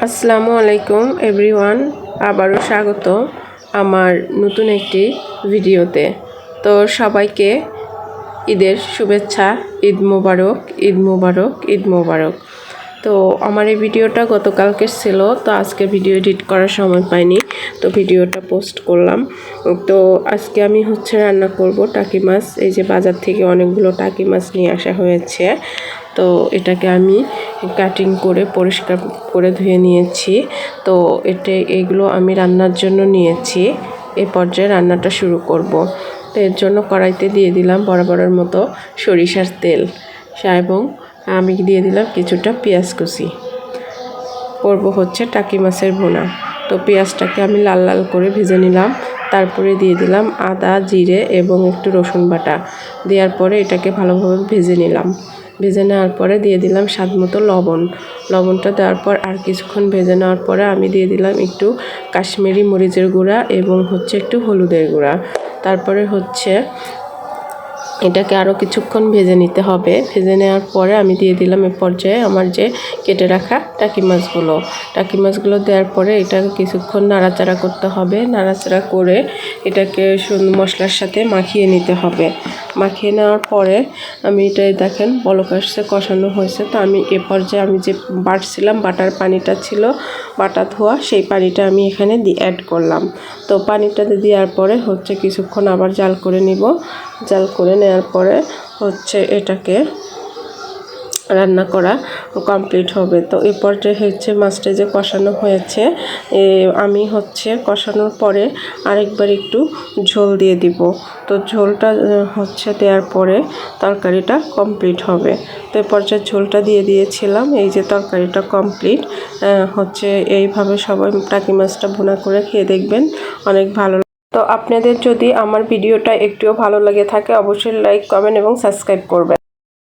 আসসালামু আলাইকুম এভরিওয়ান, আবারও স্বাগত আমার নতুন একটি ভিডিওতে। তো সবাইকে ঈদের শুভেচ্ছা, ঈদ মোবারক, ঈদ মোবারক, ঈদ মোবারক। তো আমার এই ভিডিওটা গতকালকে ছিল, তো আজকে ভিডিও এডিট করার সময় পাইনি, তো ভিডিওটা পোস্ট করলাম। তো আজকে আমি রান্না করব টাকি মাছ। এই যে বাজার থেকে অনেকগুলো টাকি মাছ নিয়ে আসা হয়েছে, তো এটাকে আমি কাটিং করে পরিষ্কার করে ধুয়ে নিয়েছি। তো এগুলো আমি রান্নার জন্য নিয়েছি। এই পর্যায়ে রান্নাটা শুরু করব। তো এর জন্য কড়াইতে দিয়ে দিলাম বরাবরের মতো সরিষার তেল, এবং আমি দিয়ে দিলাম কিছুটা পেঁয়াজ কুচি। করব টাকি মাছের ভুনা। তো পেঁয়াজটাকে আমি লাল লাল করে ভেজে নিলাম। তারপরে দিয়ে দিলাম আদা, জিরে এবং একটু রসুন বাটা। দেওয়ার পরে এটাকে ভালোভাবে ভেজে নিলাম। ভেজে নেওয়ার পরে দিয়ে দিলাম স্বাদ মতো লবণ। লবণটা দেওয়ার পর আর কিছুক্ষণ ভেজে নেওয়ার পরে আমি দিয়ে দিলাম একটু কাশ্মীরি মরিচের গুঁড়া এবং একটু হলুদের গুঁড়া। তারপরে এটাকে আরও কিছুক্ষণ ভেজে নিতে হবে। ভেজে নেওয়ার পরে আমি দিয়ে দিলাম এ পর্যায়ে আমার যে কেটে রাখা টাকি মাছগুলো দেওয়ার পরে এটাকে কিছুক্ষণ নাড়াচাড়া করতে হবে। নাড়াচাড়া করে এটাকে মশলার সাথে মাখিয়ে নিতে হবে। মাখিয়ে নেওয়ার পরে আমি এটাই দেখেন বলক আসছে, কষানো হয়েছে। তো আমি এ পর্যায়ে আমি যে বাটছিলাম, বাটার পানিটা ছিল বাটা ধোয়া, সেই পানিটা আমি এখানে অ্যাড করলাম। তো পানিটা দেওয়ার পরে কিছুক্ষণ আবার জাল করে নিব। জাল করে নেওয়ার পরে এটাকে রান্না করা কমপ্লিট হবে। তো এই পর্যায়ে মাছটা যে কষানো হয়েছে, আমি কষানোর পরে আরেকবার একটু ঝোল দিয়ে দিব। তো ঝোলটা দেওয়ার পরে তরকারিটা কমপ্লিট হবে। তো এই পর্যায়ে ঝোলটা দিয়ে দিয়েছিলাম। এই যে তরকারিটা কমপ্লিট এইভাবে সবাই টাকি মাছটা ভুনা করে খেয়ে দেখবেন, অনেক ভালো। তো আপনাদের যদি আমার ভিডিওটা একটুও ভালো লাগে থাকে, অবশ্যই লাইক, কমেন্ট এবং সাবস্ক্রাইব করবেন।